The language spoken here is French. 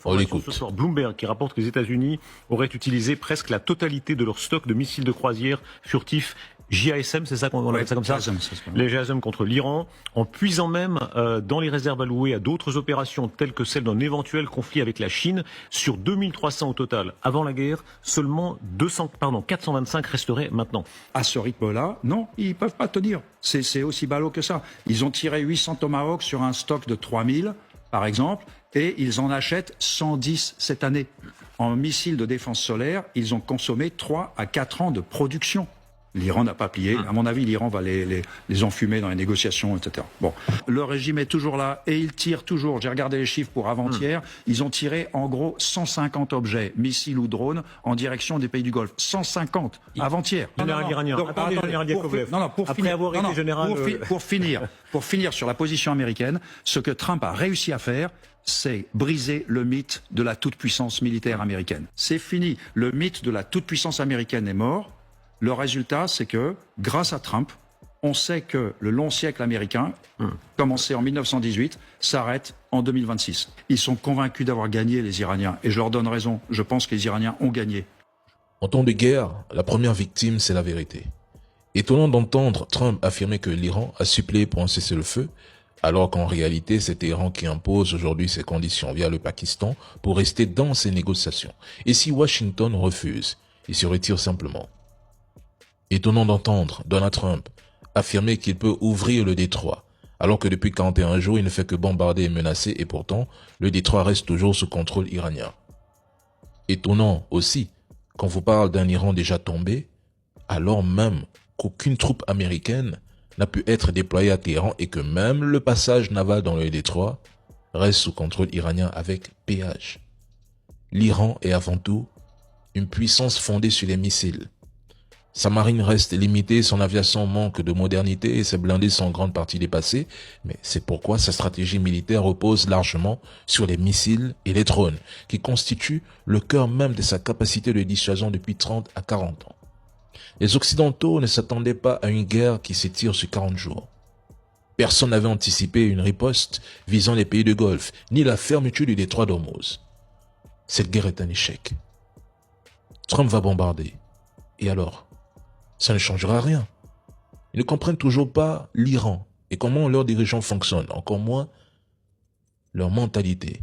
On Information ce l'écoute. soir, Bloomberg qui rapporte que les États-Unis auraient utilisé presque la totalité de leur stock de missiles de croisière furtifs JASM, c'est ça qu'on appelle ça comme ça, les JASM contre l'Iran, en puisant même dans les réserves allouées à d'autres opérations telles que celle d'un éventuel conflit avec la Chine. Sur 2300 au total avant la guerre, seulement 425 resteraient maintenant. À ce rythme-là, non, ils peuvent pas tenir. C'est aussi ballot que ça. Ils ont tiré 800 Tomahawk sur un stock de 3000, par exemple, et ils en achètent 110 cette année. En missiles de défense solaire, ils ont consommé 3 à 4 ans de production. L'Iran n'a pas plié. À mon avis, l'Iran va les enfumer dans les négociations, etc. Bon, le régime est toujours là et il tire toujours. J'ai regardé les chiffres pour avant-hier. Ils ont tiré en gros 150 objets, missiles ou drones, en direction des pays du Golfe. 150 avant-hier. Général iranien. Attendez, général Yakovlev. Pour finir sur la position américaine, ce que Trump a réussi à faire, c'est briser le mythe de la toute-puissance militaire américaine. C'est fini. Le mythe de la toute-puissance américaine est mort. Le résultat, c'est que, grâce à Trump, on sait que le long siècle américain, commencé en 1918, s'arrête en 2026. Ils sont convaincus d'avoir gagné, les Iraniens. Et je leur donne raison. Je pense que les Iraniens ont gagné. En temps de guerre, la première victime, c'est la vérité. Étonnant d'entendre Trump affirmer que l'Iran a suppléé pour un cessez-le-feu, alors qu'en réalité, c'est Téhéran qui impose aujourd'hui ses conditions via le Pakistan pour rester dans ces négociations. Et si Washington refuse, il se retire simplement. Étonnant d'entendre Donald Trump affirmer qu'il peut ouvrir le détroit, alors que depuis 41 jours, il ne fait que bombarder et menacer, et pourtant, le détroit reste toujours sous contrôle iranien. Étonnant aussi, qu'on vous parle d'un Iran déjà tombé, alors même qu'aucune troupe américaine n'a pu être déployée à Téhéran et que même le passage naval dans le détroit reste sous contrôle iranien avec péage. L'Iran est avant tout une puissance fondée sur les missiles. Sa marine reste limitée, son aviation manque de modernité et ses blindés sont en grande partie dépassés, mais c'est pourquoi sa stratégie militaire repose largement sur les missiles et les drones, qui constituent le cœur même de sa capacité de dissuasion depuis 30 à 40 ans. Les Occidentaux ne s'attendaient pas à une guerre qui s'étire sur 40 jours. Personne n'avait anticipé une riposte visant les pays de Golfe, ni la fermeture du détroit d'Ormuz. Cette guerre est un échec. Trump va bombarder. Et alors ? Ça ne changera rien. Ils ne comprennent toujours pas l'Iran et comment leurs dirigeants fonctionnent, encore moins leur mentalité.